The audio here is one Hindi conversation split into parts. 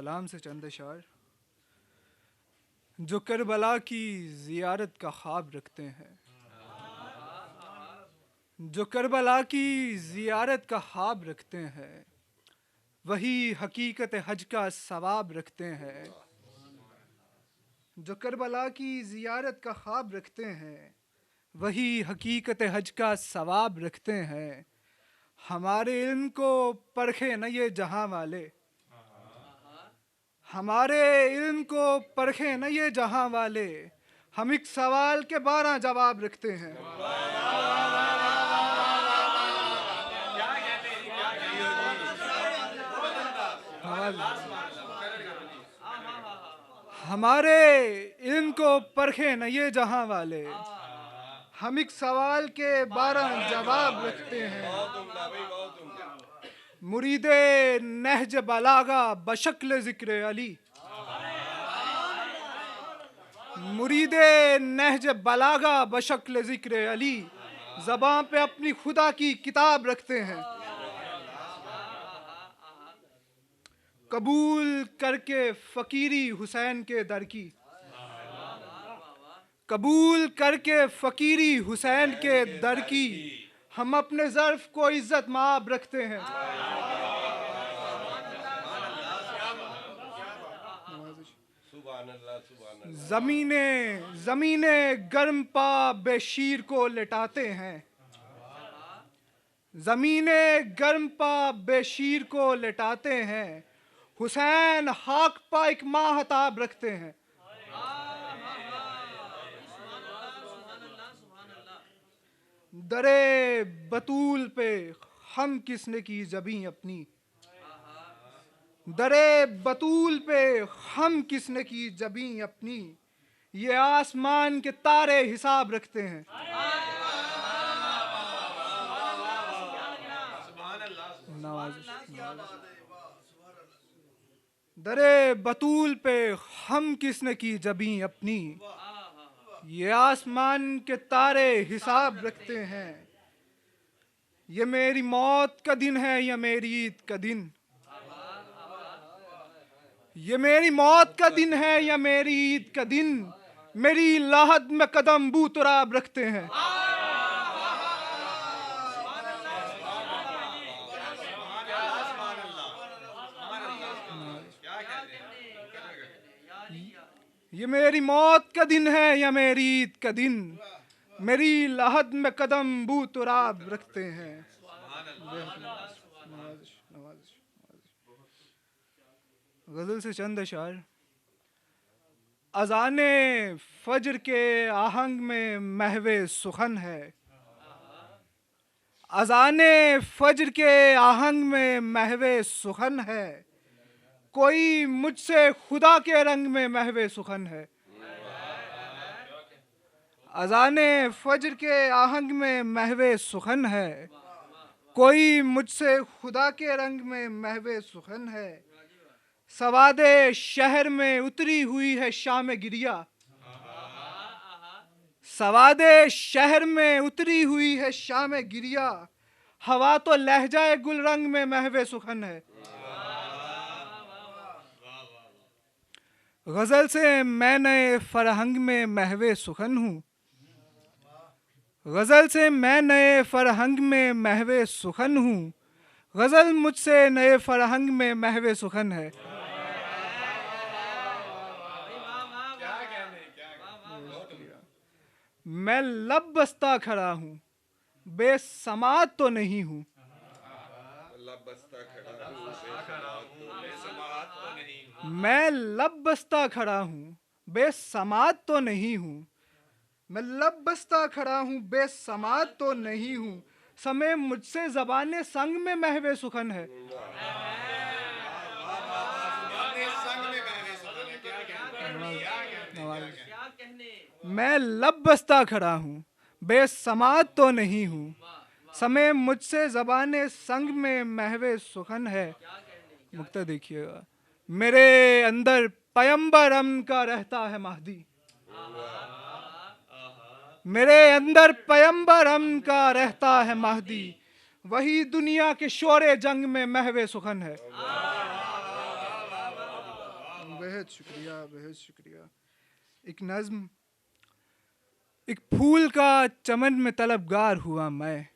कलाम से चंद अशार जो करबला की ज़ियारत का ख्वाब रखते हैं, जो करबला की ज़ियारत का ख्वाब रखते हैं, वही हकीकत हज का सवाब रखते हैं। जो करबला की ज़ियारत का ख्वाब रखते हैं, वही हकीकत हज का सवाब रखते हैं। हमारे इल्म को परखे न ये जहां वाले, हमारे इल्म को परखे न ये जहां वाले, हम एक सवाल के 12 जवाब रखते हैं। हमारे इल्म को परखे न ये जहां वाले, हम एक सवाल के 12 जवाब रखते हैं। मुरीदे नहज बलागा बशक्ल ज़िक्र अली, मुरीदे नहज बलागा बशक्ल ज़िक्र अली, ज़बां पे अपनी खुदा की किताब रखते हैं। कबूल करके फ़कीरी हुसैन के दर की, कबूल करके फ़कीरी हुसैन के दर की, हम अपने ज़र्फ़ को इज़्ज़त माब रखते हैं। ज़मीने ज़मीने गर्म पा बेशीर को लिटाते हैं, ज़मीने गर्म पा बेशीर को लिटाते हैं। हुसैन हाक पा एक माहताब रखते हैं। दरे बतूल पे हम किसने की जबीं अपनी, दरे बतूल पे हम किसने की जबीं अपनी, ये आसमान के तारे हिसाब रखते हैं। दरे बतूल पे हम किसने की जबीं अपनी, ये आसमान के तारे हिसाब रखते हैं। ये मेरी मौत का दिन है या मेरी ईद का दिन, ये मेरी मौत का दिन है या मेरी ईद का दिन, मेरी लाहद में कदम बूतराब रखते हैं। ये मेरी मौत का दिन है या मेरी ईद का दिन, मेरी लाहद में कदम बूतराब रखते हैं। गज़ल से चंद अशार। अज़ाने फज्र के आहंग में महवे सुखन है, अज़ाने फज्र के आहंग में महवे सुखन है, कोई मुझसे खुदा के रंग में महवे सुखन है। अज़ाने फज्र के आहंग में महवे सुखन है, कोई मुझसे खुदा के रंग में महवे सुखन है। सवादे शहर में उतरी हुई है शाम गिरिया, सवादे शहर में उतरी हुई है शाम गिरिया, हवा तो लहजाए गुल रंग में महवे सुखन है। गज़ल से मैं नए फरहंग में महवे सुखन हूँ, गज़ल से मैं नए फरहंग में महवे सुखन हूँ, गज़ल मुझसे नए फरहंग में महवे सुखन है। मैं लब बस्ता खड़ा हूँ, बेसमात तो नहीं हूँ, मैं लब बस्ता खड़ा हूँ, बेसमात तो नहीं हूँ, मैं लब बस्ता खड़ा हूँ, बेसमात तो नहीं हूँ, समय मुझसे ज़बाने संग में महवे सुखन है। मैं लब बस्ता खड़ा हूँ, बेसमात तो नहीं हूँ, समय मुझसे ज़बाने संग में महवे सुखन है। मुक्ता देखिएगा। मेरे अंदर पैगंबर अमन का रहता है महदी, मेरे अंदर पैगंबर अमन का रहता है महदी, वही दुनिया के शोरे जंग में महवे सुखन है। बेहद शुक्रिया, बेहद शुक्रिया। एक नज़्म। एक फूल का चमन में तलबगार हुआ मैं,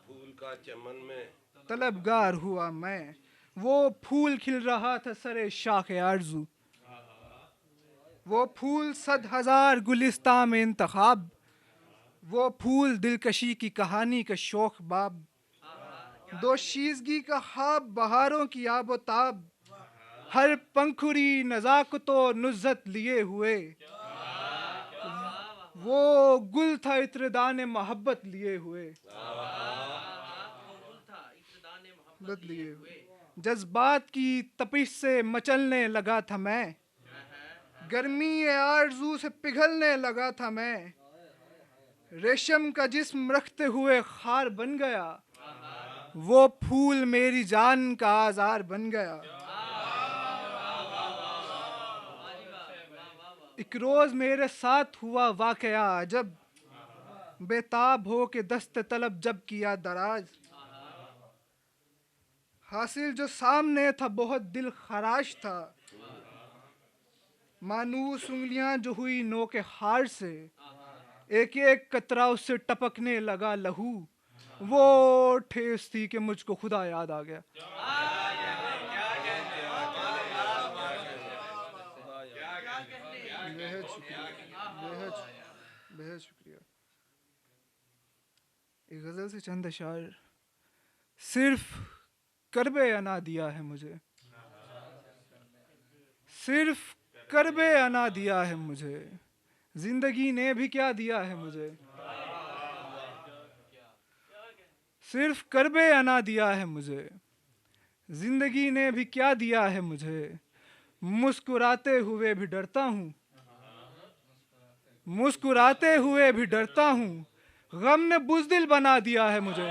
फूल का चमन में तलबगार हुआ मैं, वो फूल खिल रहा था सरे शाख आरज़ू, वो फूल 100,000 गुलिस्तां में इंतखाब, वो फूल दिलकशी की कहानी का शौक बाब, दो शीज़गी का ख्वाब बहारों की आबो ताब, हर पंखुड़ी नज़ाकतो नुज़्ज़त लिए हुए, वो गुल था इत्रदान मोहब्बत लिए हुए, मोहब्बत लिए हुए। जज्बात की तपिश से मचलने लगा था मैं, गर्मी आरज़ू से पिघलने लगा था मैं, रेशम का जिस्म रखते हुए खार बन गया, वो फूल मेरी जान का आज़ार बन गया। एक रोज़ मेरे साथ हुआ वाक़या अजब, बेताब हो के दस्त तलब जब किया दराज, हासिल जो सामने था बहुत दिल खराश था, मानूस उंगलियां जो हुई नो के हार से, एक एक कतरा उससे टपकने लगा लहू, वो ठेस थी कि मुझको खुदा याद आ गया। बेहद शुक्रिया, बेहद बेहद शुक्रिया। एक गज़ल से चंद अशार। सिर्फ करबे अना दिया है मुझे, सिर्फ करबे अना दिया है मुझे, जिंदगी ने भी क्या दिया है मुझे, सिर्फ करबे अना दिया है मुझे, जिंदगी ने भी क्या दिया है मुझे, मुस्कुराते हुए भी डरता हूँ, मुस्कुराते हुए भी डरता हूँ, गम ने बुज़दिल बना दिया है मुझे।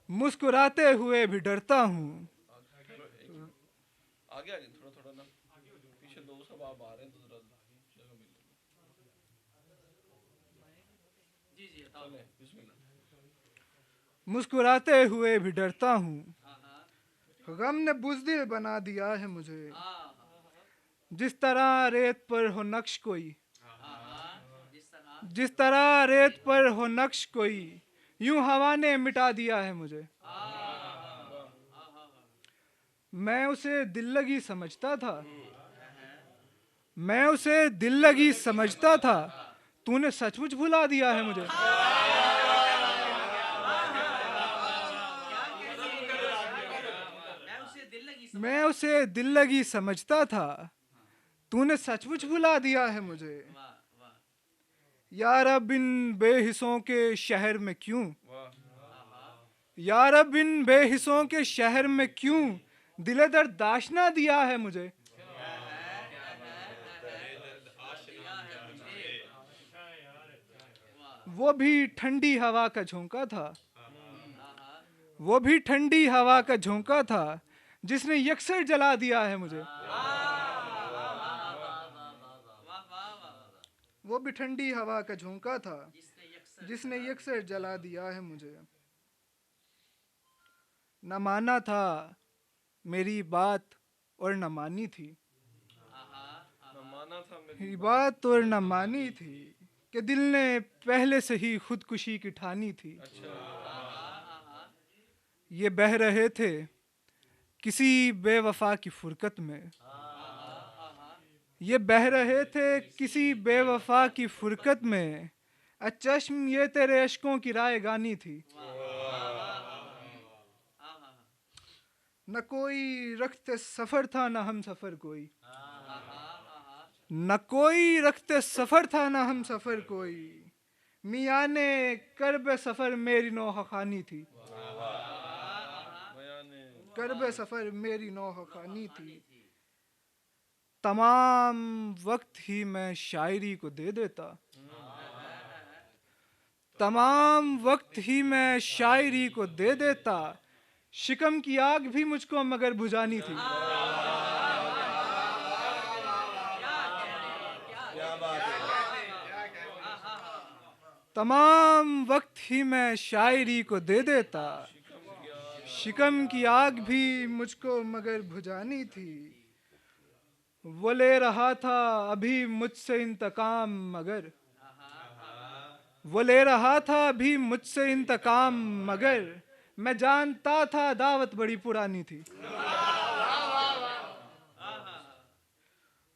मुस्कुराते हुए भी डरता हूँ। आगे आगे थोड़ा थोड़ा ना, पीछे दो सब आप आ रहे हैं तो जरा जगह मिल जी जी चले बिस्मिल्लाह। मुस्कुराते हुए भी डरता हूँ, गम ने बुज़दिल बना दिया है मुझे, जिस तरह रेत पर हो नक्श कोई, जिस तरह रेत पर हो नक्श कोई, यूं हवा ने मिटा दिया है मुझे। मैं उसे दिल लगी समझता था, मैं उसे दिल लगी समझता था, तूने सचमुच भुला दिया है मुझे। मैं उसे दिल लगी समझता था, तूने सचमुच भुला दिया है मुझे। यार अब इन बेहिस्सों के शहर में क्यों, यार अब इन बेहिस्सों के शहर में क्यों, दिले दर्द दाशना दिया है मुझे। वो भी ठंडी हवा का झोंका था, वो भी ठंडी हवा का झोंका था, जिसने यकसर जला दिया है मुझे। वो भी ठंडी हवा का झोंका था, जिसने यकसर जला दिया है मुझे। न माना था मेरी बात और न मानी थी, न माना था मेरी बात और न मानी थी, कि दिल ने पहले से ही खुदकुशी की ठानी थी। ये बह रहे थे किसी बेवफा की फुरकत में, ये बह रहे थे किसी बेवफा की फुरकत में, अचश्म ये तेरे अश्कों की राय गानी थी। न कोई रखते सफर था न हम सफर कोई, न कोई रखते सफर था न हम सफर कोई, मियाँ ने करब सफर मेरी नौह खानी थी, करब सफर मेरी नौह खानी थी। तमाम वक्त ही मैं शायरी को दे देता, तमाम वक्त ही मैं शायरी को दे देता, शिकम की आग भी मुझको मगर बुझानी थी। तमाम वक्त ही मैं शायरी को दे देता, शिकम की आग भी मुझको मगर बुझानी थी। वो ले रहा था अभी मुझसे इंतकाम, मगर वो ले रहा था अभी मुझसे इंतकाम, मगर मैं जानता था दावत बड़ी पुरानी थी।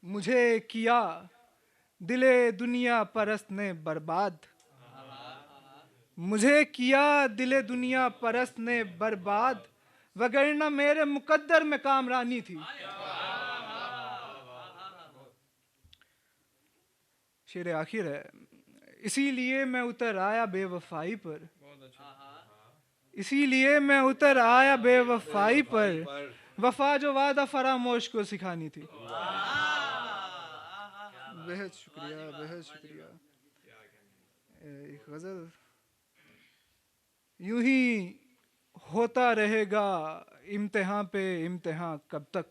मुझे किया दिले दुनिया परस्त ने बर्बाद, मुझे किया दिले दुनिया परस्त ने बर्बाद, वगरना मेरे मुकद्दर में कामरानी थी। शेर आखिर है, इसीलिए मैं उतर आया बेवफाई पर, इसीलिए मैं उतर आया बेवफाई पर, वफा जो वादा फरामोश को सिखानी थी। बेहद शुक्रिया, बेहद शुक्रिया। एक गज़ल, यूं ही होता रहेगा इम्तिहान पे इम्तिहान कब तक,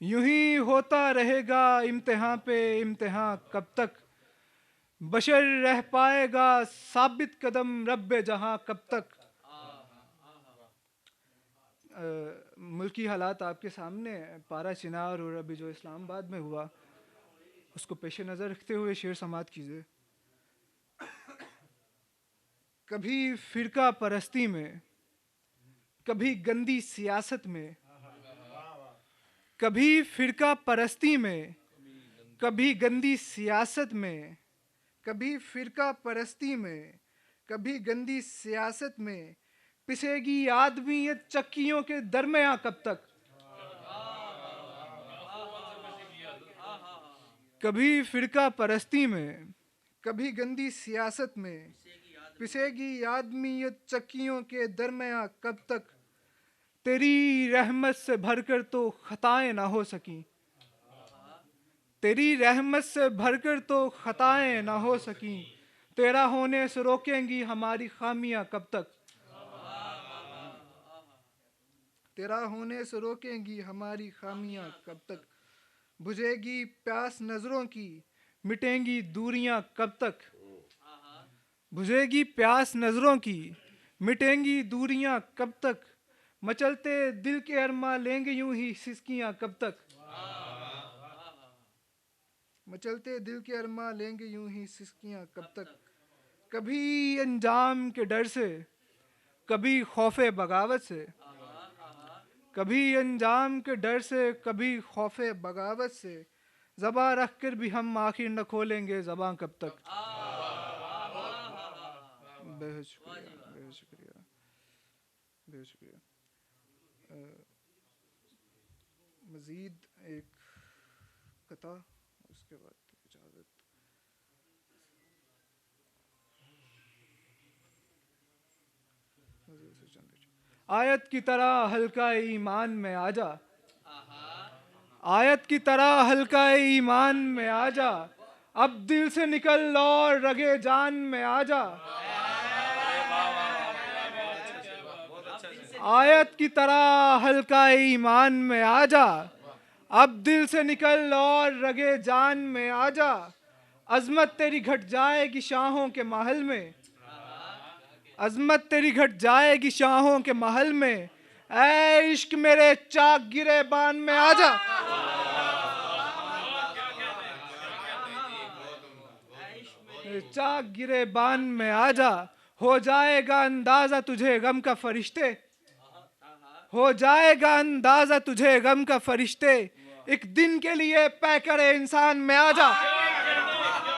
यूं ही होता रहेगा इम्तिहान पे इम्तिहान कब तक, बशर रह पाएगा साबित कदम रब्बे जहां कब तक। मुल्की हालात आपके सामने, पारा चिनार और अभी जो इस्लामाबाद में हुआ उसको पेश नज़र रखते हुए शेर समात कीजिए। कभी फिरका परस्ती में, कभी गंदी सियासत में, कभी फिरका परस्ती में, कभी गंदी सियासत में, कभी फिरका परस्ती में, कभी गंदी सियासत में, पिसेगी आदमियत चक्कियों के दरमियां कब तक। कभी फिरका परस्ती में, कभी गंदी सियासत में, पिसेगी आदमियत चक्कियों के दरमियां कब तक। तेरी रहमत से भरकर तो खताएं ना हो सकी, तेरी रहमत से भरकर तो खताएं ना हो सकी, तेरा होने से रोकेंगी हमारी खामियां कब तक। तेरा होने से रोकेंगी हमारी खामियां कब तक। बुझेगी प्यास नजरों की, मिटेंगी दूरियां कब तक। बुझेगी प्यास नजरों की, मिटेंगी दूरियां कब तक। मचलते दिल के अरमा लेंगे यूं ही सिसकियां कब तक। मचलते दिल के अरमा लेंगे यूं ही सिसकियां कब तक। कभी अंजाम के डर से, कभी खौफे बगावत से, कभी अंजाम के डर से, कभी खौफे बगावत से, ज़बां रख कर भी हम आखिर न खोलेंगे ज़बां कब तक। बेहद शुक्रिया, बेहद शुक्रिया, बेहद शुक्रिया। मज़ीद एक कथा, उसके बाद इजाज़त। आयत की तरह हल्का ईमान में आजा, आयत की तरह हल्का ईमान में आजा, अब दिल से निकल और रगे जान में आजा। आयत की तरह हल्का ईमान में आजा, अब दिल से निकल और रगे जान में आजा। अजमत तेरी घट जाएगी शाहों के महल में, अजमत तेरी घट जाएगी शाहों के महल में, ऐ इश्क मेरे चाक गिरे बान में आजा। चाक गिरे बान में आजा, हो जाएगा अंदाजा तुझे गम का फरिश्ते, हो जाएगा अंदाजा तुझे गम का फरिश्ते, एक दिन के लिए पैकर इंसान में आजा।